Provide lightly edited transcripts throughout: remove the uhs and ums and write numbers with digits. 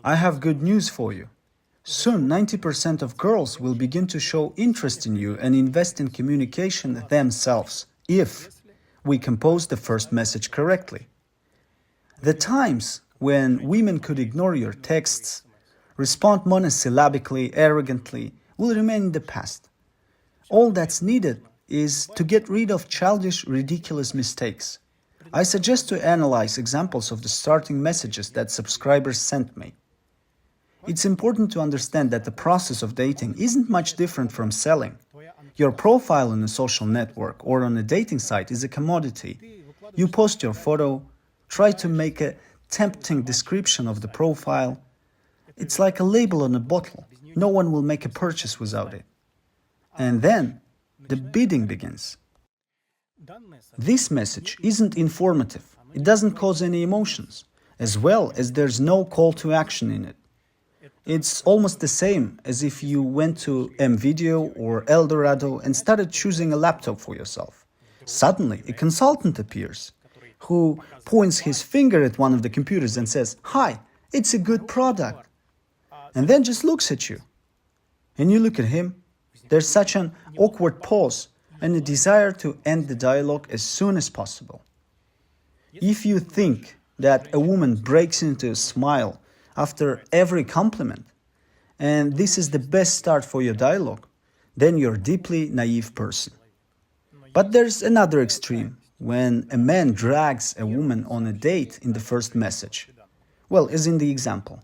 I have good news for you. Soon, 90% of girls will begin to show interest in you and invest in communication themselves, if we compose the first message correctly. The times when women could ignore your texts, respond monosyllabically, arrogantly, will remain in the past. All that's needed is to get rid of childish, ridiculous mistakes. I suggest to analyze examples of the starting messages that subscribers sent me. It's important to understand that the process of dating isn't much different from selling. Your profile on a social network or on a dating site is a commodity. You post your photo, try to make a tempting description of the profile. It's like a label on a bottle. No one will make a purchase without it. And then the bidding begins. This message isn't informative. It doesn't cause any emotions, as well as there's no call to action in it. It's almost the same as if you went to M-Video or Eldorado and started choosing a laptop for yourself. Suddenly, a consultant appears who points his finger at one of the computers and says, "Hi, it's a good product," and then just looks at you. And you look at him. There's such an awkward pause and a desire to end the dialogue as soon as possible. If you think that a woman breaks into a smile after every compliment, and this is the best start for your dialogue, then you're a deeply naive person. But there's another extreme, when a man drags a woman on a date in the first message. Well, as in the example.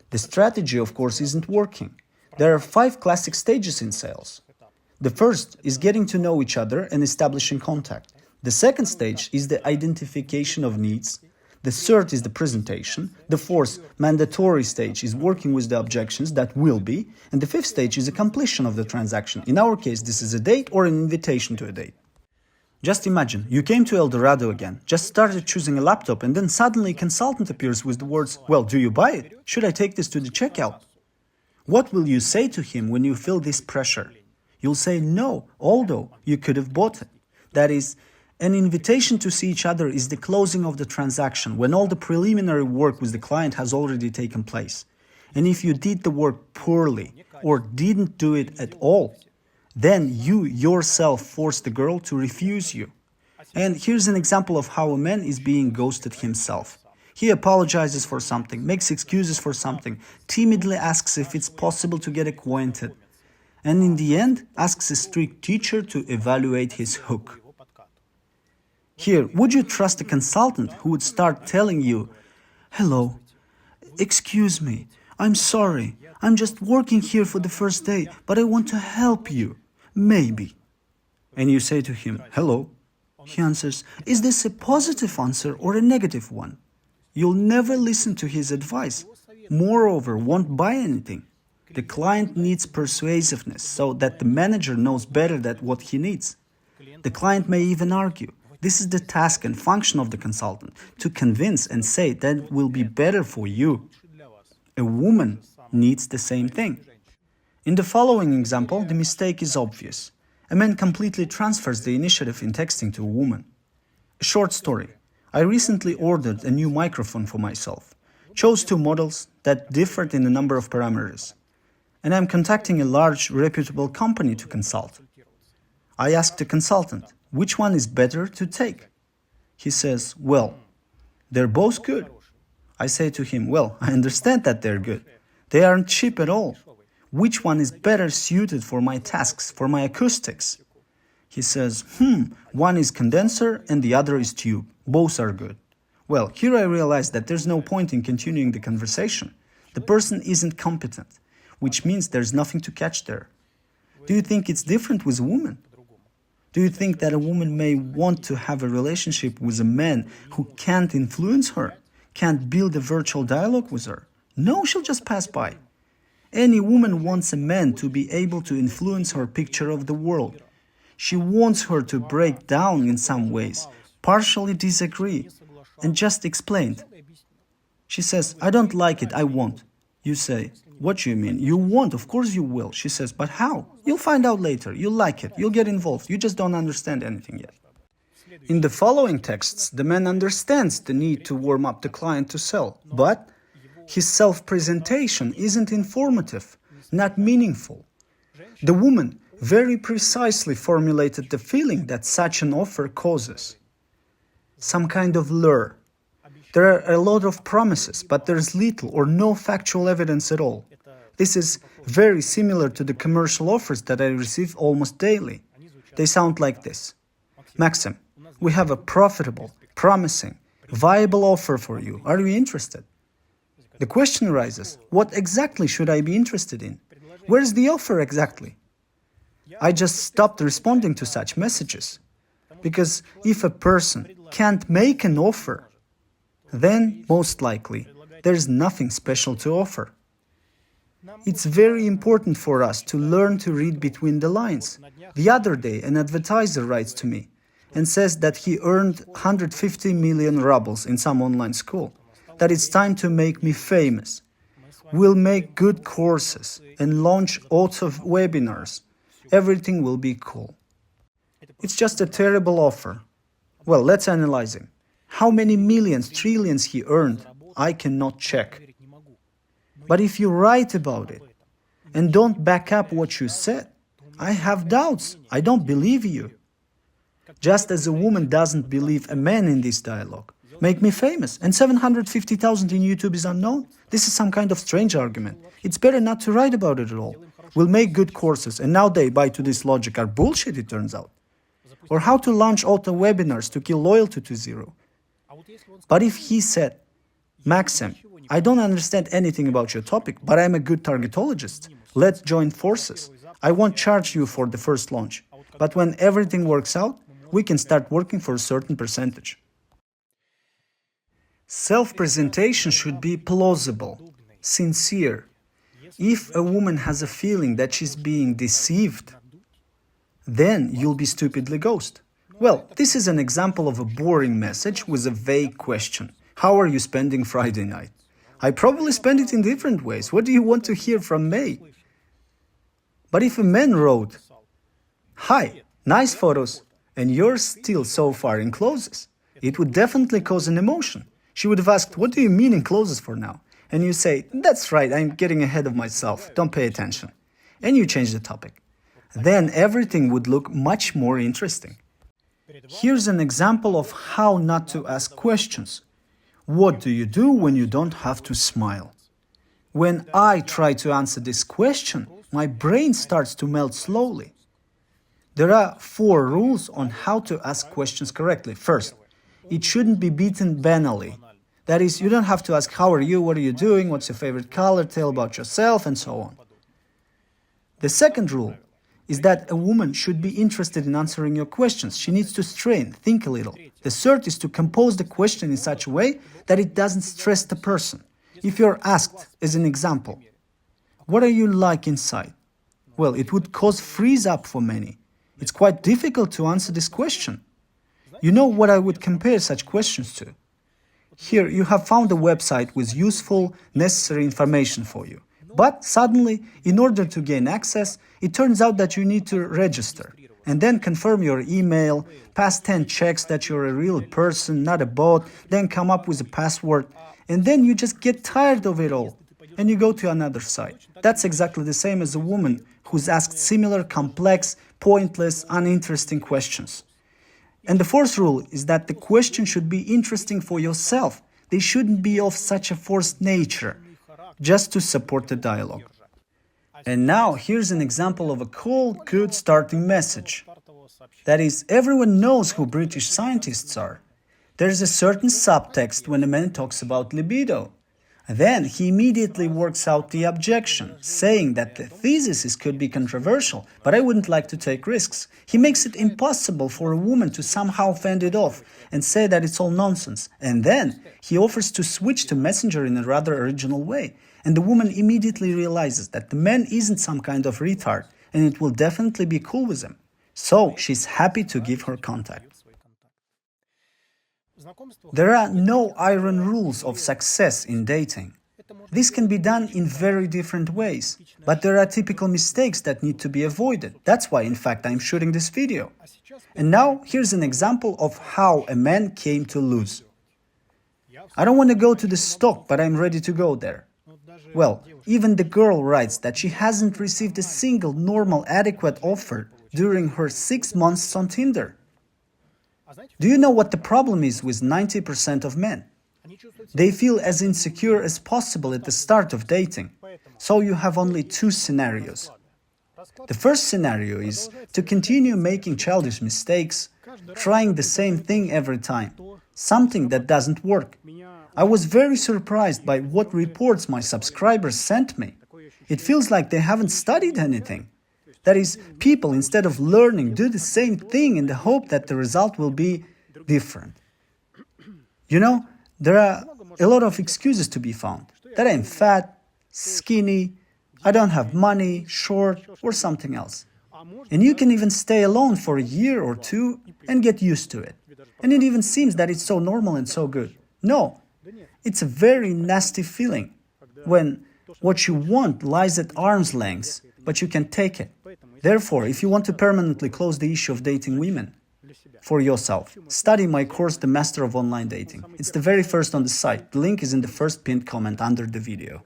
The strategy, of course, isn't working. There are 5 classic stages in sales. The first is getting to know each other and establishing contact. The second stage is the identification of needs. The third is the presentation. The fourth, mandatory stage, is working with the objections that will be. And the fifth stage is the completion of the transaction. In our case, this is a date or an invitation to a date. Just imagine, you came to Eldorado again, just started choosing a laptop, and then suddenly a consultant appears with the words, "Well, do you buy it? Should I take this to the checkout?" What will you say to him when you feel this pressure? You'll say no, although you could have bought it. That is, an invitation to see each other is the closing of the transaction, when all the preliminary work with the client has already taken place. And if you did the work poorly or didn't do it at all, then you yourself force the girl to refuse you. And here's an example of how a man is being ghosted himself. He apologizes for something, makes excuses for something, timidly asks if it's possible to get acquainted, and in the end asks a strict teacher to evaluate his hook. Here, would you trust a consultant who would start telling you, "Hello, excuse me, I'm sorry, I'm just working here for the first day, but I want to help you, maybe." And you say to him, "Hello." He answers, "Is this a positive answer or a negative one?" You'll never listen to his advice. Moreover, won't buy anything. The client needs persuasiveness so that the manager knows better than what he needs. The client may even argue. This is the task and function of the consultant, to convince and say that will be better for you. A woman needs the same thing. In the following example, the mistake is obvious. A man completely transfers the initiative in texting to a woman. A short story. I recently ordered a new microphone for myself, chose 2 models that differed in a number of parameters, and I'm contacting a large, reputable company to consult. I asked the consultant, which one is better to take? He says, "Well, they're both good." I say to him, "Well, I understand that they're good. They aren't cheap at all. Which one is better suited for my tasks, for my acoustics?" He says, "One is condenser and the other is tube. Both are good." Well, here I realize that there's no point in continuing the conversation. The person isn't competent, which means there's nothing to catch there. Do you think it's different with a woman? Do you think that a woman may want to have a relationship with a man who can't influence her, can't build a virtual dialogue with her? No, she'll just pass by. Any woman wants a man to be able to influence her picture of the world. She wants her to break down in some ways, partially disagree, and just explain. She says, "I don't like it, I won't." You say, "What do you mean? You won't, of course you will." She says, "But how?" "You'll find out later, you'll like it, you'll get involved, you just don't understand anything yet." In the following texts, the man understands the need to warm up the client to sell, but His self-presentation isn't informative, not meaningful. The woman very precisely formulated the feeling that such an offer causes. Some kind of lure. There are a lot of promises, but there's little or no factual evidence at all. This is very similar to the commercial offers that I receive almost daily. They sound like this. Maxim, we have a profitable, promising, viable offer for you. Are you interested? The question arises, what exactly should I be interested in? Where's the offer exactly? I just stopped responding to such messages. Because if a person can't make an offer, then, most likely, there's nothing special to offer. It's very important for us to learn to read between the lines. The other day, an advertiser writes to me and says that he earned 150 million rubles in some online school, that it's time to make me famous. We'll make good courses and launch lots of webinars. Everything will be cool. It's just a terrible offer. Well, let's analyze him. How many millions, trillions he earned, I cannot check. But if you write about it and don't back up what you said, I have doubts. I don't believe you. Just as a woman doesn't believe a man in this dialogue. Make me famous, and 750,000 in YouTube is unknown? This is some kind of strange argument. It's better not to write about it at all. We'll make good courses, and now they buy to this logic are bullshit, it turns out. Or how to launch auto webinars to kill loyalty to zero. But if he said, Maxim, I don't understand anything about your topic, but I'm a good targetologist. Let's join forces. I won't charge you for the first launch. But when everything works out, we can start working for a certain percentage. Self-presentation should be plausible, sincere. If a woman has a feeling that she's being deceived, then you'll be stupidly ghosted. Well, this is an example of a boring message with a vague question. How are you spending Friday night? I probably spend it in different ways. What do you want to hear from me? But if a man wrote, Hi, nice photos, and you're still so far in closes, it would definitely cause an emotion. She would have asked, what do you mean in closes for now? And you say, that's right, I'm getting ahead of myself, don't pay attention. And you change the topic. Then everything would look much more interesting. Here's an example of how not to ask questions. What do you do when you don't have to smile? When I try to answer this question, my brain starts to melt slowly. There are 4 rules on how to ask questions correctly. First, it shouldn't be beaten banally. That is, you don't have to ask, how are you, what are you doing, what's your favorite color, tell about yourself, and so on. The second rule is that a woman should be interested in answering your questions. She needs to strain, think a little. The third is to compose the question in such a way that it doesn't stress the person. If you're asked, as an example, what are you like inside? Well, it would cause freeze up for many. It's quite difficult to answer this question. You know what I would compare such questions to? Here you have found a website with useful, necessary information for you. But suddenly, in order to gain access, it turns out that you need to register and then confirm your email, pass 10 checks that you're a real person, not a bot, then come up with a password, and then you just get tired of it all and you go to another site. That's exactly the same as a woman who's asked similar complex, pointless, uninteresting questions. And the fourth rule is that the question should be interesting for yourself. They shouldn't be of such a forced nature, just to support the dialogue. And now here's an example of a cool, good starting message. That is, everyone knows who British scientists are. There's a certain subtext when a man talks about libido. Then he immediately works out the objection, saying that the thesis could be controversial, but I wouldn't like to take risks. He makes it impossible for a woman to somehow fend it off and say that it's all nonsense. And then he offers to switch to Messenger in a rather original way. And the woman immediately realizes that the man isn't some kind of retard, and it will definitely be cool with him. So she's happy to give her contact. There are no iron rules of success in dating. This can be done in very different ways, but there are typical mistakes that need to be avoided. That's why, in fact, I'm shooting this video. And now, here's an example of how a man came to lose. I don't want to go to the stock, but I'm ready to go there. Well, even the girl writes that she hasn't received a single normal, adequate offer during her 6 months on Tinder. Do you know what the problem is with 90% of men? They feel as insecure as possible at the start of dating. So you have only two scenarios. The first scenario is to continue making childish mistakes, trying the same thing every time, something that doesn't work. I was very surprised by what reports my subscribers sent me. It feels like they haven't studied anything. That is, people, instead of learning, do the same thing in the hope that the result will be different. You know, there are a lot of excuses to be found. That I'm fat, skinny, I don't have money, short, or something else. And you can even stay alone for a year or two and get used to it. And it even seems that it's so normal and so good. No, it's a very nasty feeling when what you want lies at arm's length, but you can take it. Therefore, if you want to permanently close the issue of dating women for yourself, study my course, The Master of Online Dating. It's the very first on the site. The link is in the first pinned comment under the video.